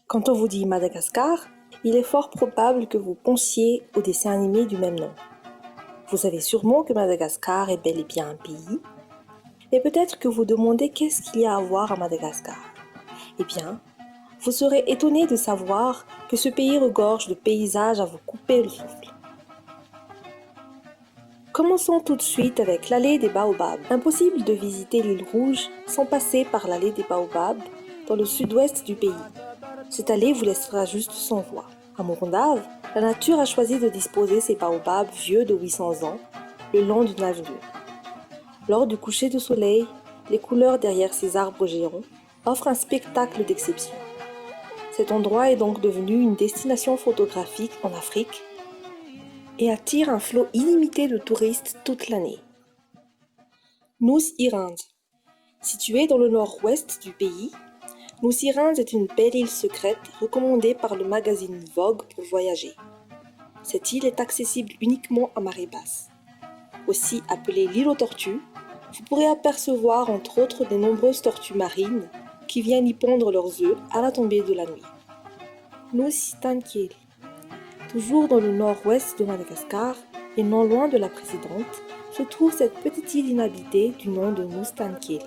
Quand on vous dit Madagascar, il est fort probable que vous pensiez au dessin animé du même nom. Vous savez sûrement que Madagascar est bel et bien un pays, mais peut-être que vous demandez qu'est-ce qu'il y a à voir à Madagascar. Eh bien, vous serez étonné de savoir que ce pays regorge de paysages à vous couper le souffle. Commençons tout de suite avec l'allée des Baobabs. Impossible de visiter l'île Rouge sans passer par l'allée des Baobabs dans le sud-ouest du pays. Cette allée vous laissera juste sans voix. À Morondave, la nature a choisi de disposer ces baobabs vieux de 800 ans le long d'une avenue. Lors du coucher de soleil, les couleurs derrière ces arbres géants offrent un spectacle d'exception. Cet endroit est donc devenu une destination photographique en Afrique et attire un flot illimité de touristes toute l'année. Nuus Irand. Située dans le nord-ouest du pays, Nuus Irand est une belle île secrète recommandée par le magazine Vogue pour voyager. Cette île est accessible uniquement à marée basse. Aussi appelée l'île aux tortues, vous pourrez apercevoir entre autres de nombreuses tortues marines qui viennent y pondre leurs œufs à la tombée de la nuit. Nuus Tankiel. Toujours dans le nord-ouest de Madagascar et non loin de la précédente, se trouve cette petite île inhabitée du nom de Nuus Tankiel.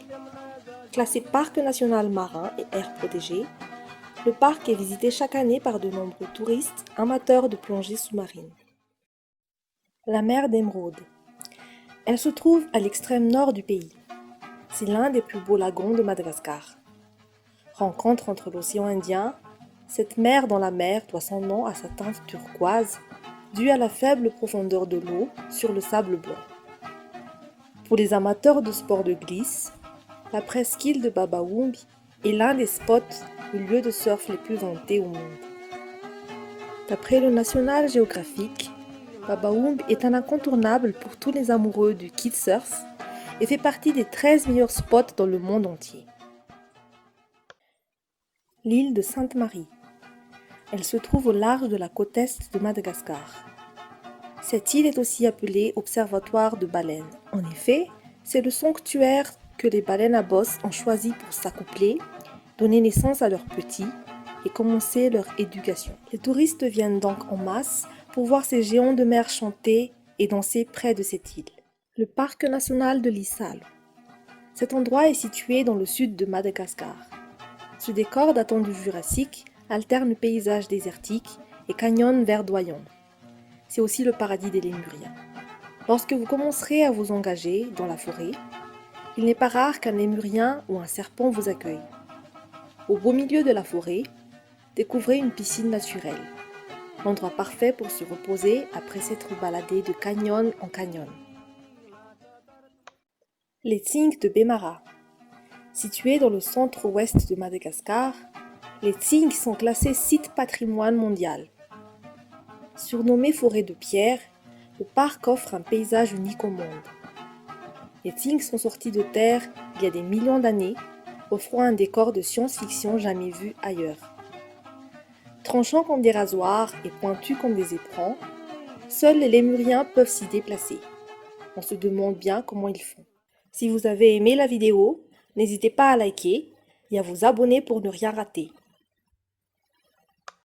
Classé parc national marin et aire protégée, le parc est visité chaque année par de nombreux touristes amateurs de plongée sous-marine. La mer d'Émeraude. Elle se trouve à l'extrême nord du pays. C'est l'un des plus beaux lagons de Madagascar. Rencontre entre l'océan Indien, cette mer dans la mer doit son nom à sa teinte turquoise, due à la faible profondeur de l'eau sur le sable blanc. Pour les amateurs de sport de glisse, la presqu'île de Babaoumbi est l'un des spots ou lieux de surf les plus vantés au monde. D'après le National Geographic, Babaoumbi est un incontournable pour tous les amoureux du kitesurf et fait partie des 13 meilleurs spots dans le monde entier. L'île de Sainte-Marie. Elle se trouve au large de la côte est de Madagascar. Cette île est aussi appelée Observatoire de baleines. En effet, c'est le sanctuaire que les baleines à bosse ont choisi pour s'accoupler, donner naissance à leurs petits et commencer leur éducation. Les touristes viennent donc en masse pour voir ces géants de mer chanter et danser près de cette île. Le parc national de l'Issalo. Cet endroit est situé dans le sud de Madagascar. Ce décor datant du Jurassique alterne paysages désertiques et canyons verdoyants. C'est aussi le paradis des lémuriens. Lorsque vous commencerez à vous engager dans la forêt, il n'est pas rare qu'un lémurien ou un serpent vous accueille. Au beau milieu de la forêt, découvrez une piscine naturelle, l'endroit parfait pour se reposer après s'être baladé de canyon en canyon. Les Tsings de Bemara. Situés dans le centre-ouest de Madagascar, les Tsings sont classés site patrimoine mondial. Surnommé forêt de pierre, le parc offre un paysage unique au monde. Les Tsings sont sortis de terre il y a des millions d'années, offrant un décor de science-fiction jamais vu ailleurs. Tranchants comme des rasoirs et pointus comme des éperons, seuls les lémuriens peuvent s'y déplacer. On se demande bien comment ils font. Si vous avez aimé la vidéo, n'hésitez pas à liker et à vous abonner pour ne rien rater.